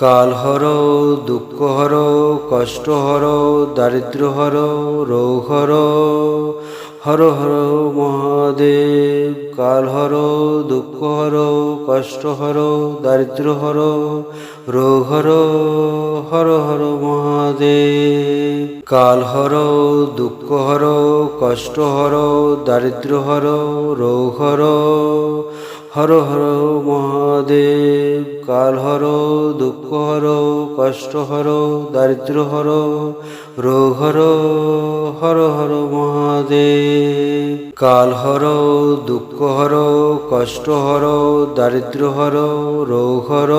কাল হর দুঃখ হর কষ্ট হর দারিদ্র হর রোগ হর। হর হর মহাদেব। কাল হর দুঃখ হর কষ্ট হর দারিদ্র হর রোগ হর। হর হর মহাদেব। কাল হর দুঃখ হর কষ্ট হর দারিদ্র হর রোগ হর। হর হর মহাদেব। কাল হর দুঃখ হর কষ্ট হর দারিদ্র হর রোগ হর। হর হর মহাদেব। কাল হর দুঃখ হর কষ্ট হর দারিদ্র হর রোগ হর।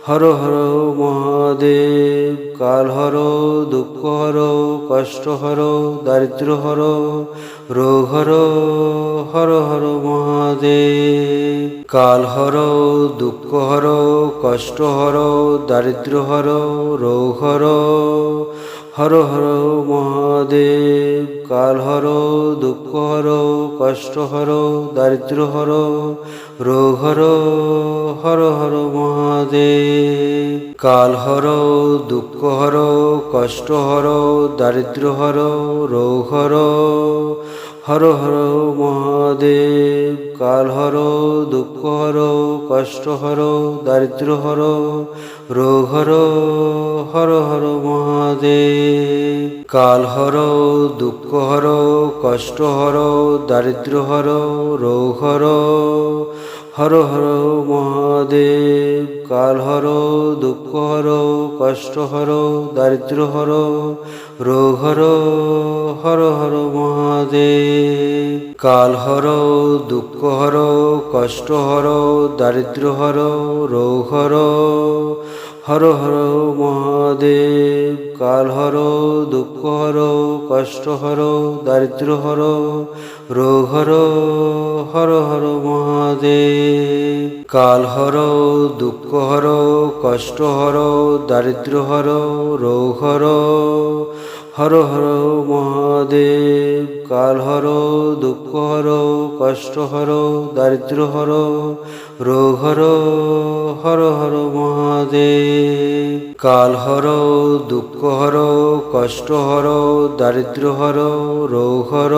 হর হর মহাদেব। কাল হর দুঃখ হর কষ্ট হর দারিদ্র হর রোগ হর। হর হর মহাদেব। কাল হর দুঃখ হর কষ্ট হর দারিদ্র হর রোগ হর। হর হর মহাদেব। কাল হর দুঃখ হর কষ্ট হর দারিদ্র হর রোগ হর। হর হর মহাদেব। কাল হর দুঃখ হর কষ্ট হর দারিদ্র হর রোগ হর। হর হর মহাদেব। কাল হর দুঃখ হর কষ্ট হর দারিদ্র হর রোগ হর। হর হর মহাদেব। কাল হর দুঃখ হর কষ্ট হর দারিদ্র হর রোগ হর। হর হর মহাদেব। কাল হর দুঃখ হর কষ্ট হর দারিদ্র হর রোগ হর। হর হর মহাদেব। কাল হর দুঃখ হর কষ্ট হর দারিদ্র হর রোগ হর। হর হর মহাদেব। কাল হর দুঃখ হর কষ্ট হর দারিদ্র হর রোগ হর। হর হর মহাদেব। কাল হর দুঃখ হর কষ্ট হর দারিদ্র হর রোগ হর। হর হর মহাদেব। কাল হর দুঃখ হর কষ্ট হর দারিদ্র হর রোগ হর। হর হর মহাদেব। কাল হর দুঃখ হর কষ্ট হর দারিদ্র হর রোগ হর।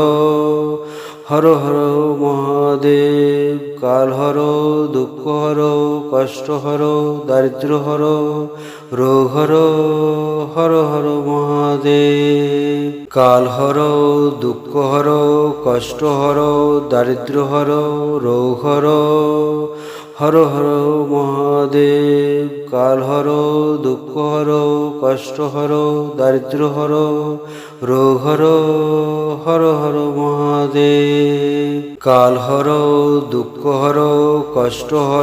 হর হর মহাদেব। কাল হর দুঃখ হর কষ্ট হর দারিদ্র হর রোগ হর। হর হর মহাদেব। কাল হর দুঃখ হর কষ্ট হর দারিদ্র হর রোগ হর। হর হর মহাদেব। কাল হর দুঃখ হর কষ্ট হর দারিদ্র হর রোগ হর। হর হর মহাদেব। কাল হর দুঃখ হর কষ্ট হর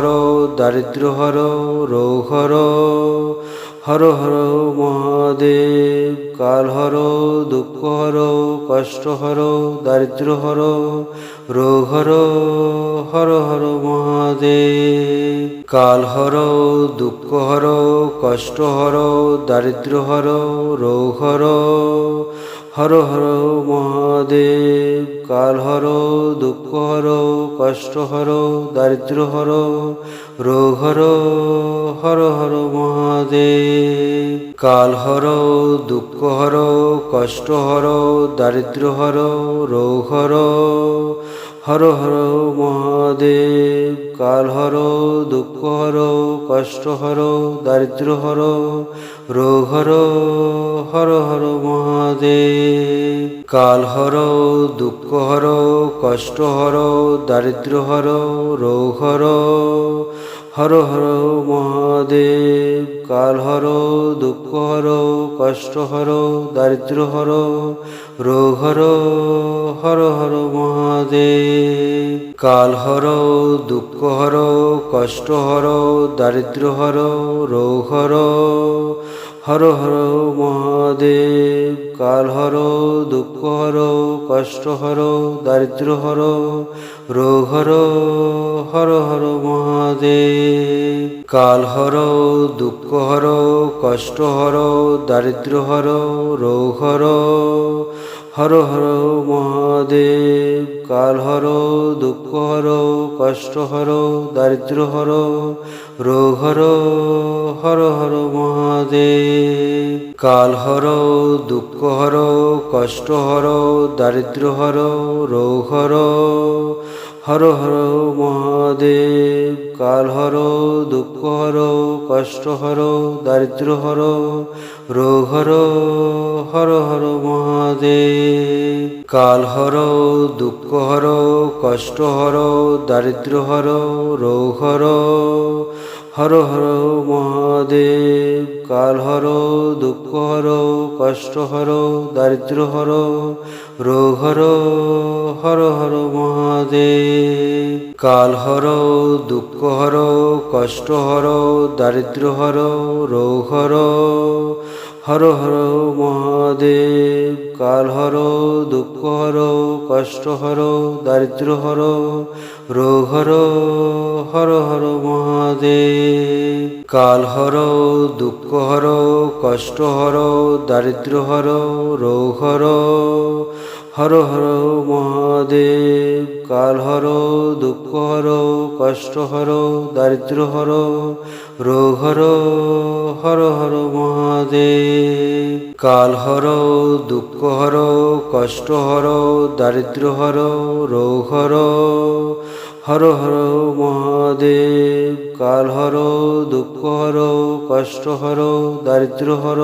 দারিদ্র হর রোগ হর। হর হর মহাদেব। কাল হর দুঃখ হর কষ্ট হর দারিদ্র হর রোগ হর। হর হর মহাদেব। কাল হর দুঃখ হর কষ্ট হর দারিদ্র হর রোগ হর। হর হর মহাদেব। কাল হর দুঃখ হর কষ্ট হর দারিদ্র হর রোগ হর। হর হর মহাদেব। কাল হর দুঃখ হর কষ্ট হর দারিদ্র হর রোগ হর। হর হর মহাদেব। কাল হর দুঃখ হর কষ্ট হর দারিদ্র হর রোগ হর। হর হর মহাদেব। কাল হর দুঃখ হর কষ্ট হর দারিদ্র হর রোগ হর। হর হর মহাদেব। কাল হর দুঃখ হর কষ্ট হর দারিদ্র হর রোগ হর। হর হর মহাদেব। কাল হর দুঃখ হর কষ্ট হর দারিদ্র হর রোগ হর। হর হর মহাদেব। কাল হর দুঃখ হর কষ্ট হর দারিদ্র হর রোগ হর। হর হর মহাদেব। কাল হর দুঃখ হর কষ্ট হর দারিদ্র হর রোগ হর। হর হর মহাদেব। কাল হর দুঃখ হর কষ্ট হর দারিদ্র হর রোগ হর, হর হর মহাদেব। কাল হর দুঃখ হর কষ্ট হর দারিদ্র হর রোগ হর, হর হর মহাদেব। কাল হর দুঃখ হর কষ্ট হর দারিদ্র হর রোগ হর, হর হর মহাদেব। কাল হর দুঃখ হর কষ্ট হর দারিদ্র হর রোগ হর, হর হর মহাদেব। কাল হর দুঃখ হর কষ্ট হর দারিদ্র হর রোগ হর, হর হর মহাদেব। কাল হর দুঃখ হর কষ্ট হর দারিদ্র হর রোগ হর, হর হর মহাদেব। কাল হর দুঃখ হর কষ্ট হর দারিদ্র হর রোগ হর, হর হর মহাদেব। কাল হর দুঃখ হর কষ্ট হর দারিদ্র হর রোগ হর, হর হর মহাদেব। কাল হর দুঃখ হর কষ্ট হর দারিদ্র হর রোগ হর, হর হর মহাদেব। কাল হর দুঃখ হর কষ্ট হর দারিদ্র হর রোগ হর, হর হর মহাদেব। কাল হর দুঃখ হর কষ্ট হর দারিদ্র হর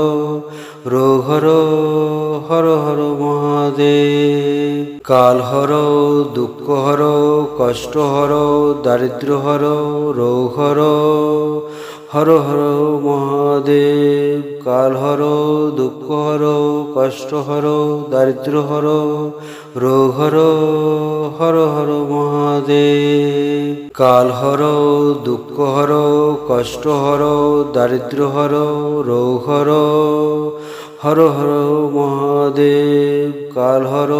রোগ হর, হর হর মহাদেব। কাল হর দুঃখ হর কষ্ট হর দারিদ্র হর রোগ হর, হর হর মহাদেব। কাল হর দুঃখ হর কষ্ট হর দারিদ্র হর রোগ হর, হর হর মহাদেব। কাল হর দুঃখ হর কষ্ট হর দারিদ্র হর রোগ হর, হর হর মহাদেব। কাল হর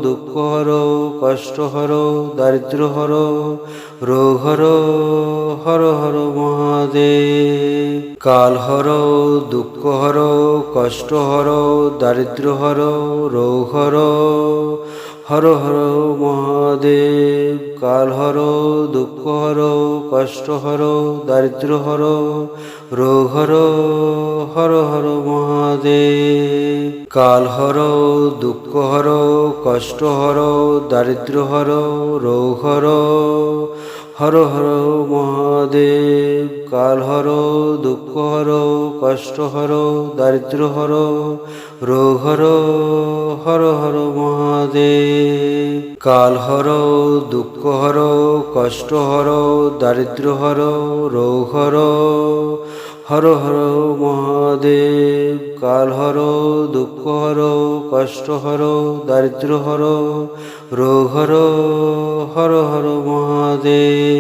দুঃখ হর কষ্ট হর দারিদ্র হর রোগ হর, হর হর মহাদেব। কাল হর দুঃখ হর কষ্ট হর দারিদ্র হর রোগ হর, হর হর মহাদেব। কাল হর দুঃখ হর কষ্ট হর দারিদ্র হর রোগ হর, হর হর মহাদেব। কাল হর দুঃখ হর কষ্ট হর দারিদ্র হর রোগ হর, হর হর মহাদেব। কাল হর দুঃখ হর কষ্ট হর দারিদ্র হর রোগ হর, হর হর মহাদেব। কাল হর দুঃখ হর কষ্ট হর দারিদ্র হর রোগ হর, হর হর মহাদেব। কাল হর দুঃখ হর কষ্ট হর দারিদ্র হর রোগ হর, হর হর মহাদেব।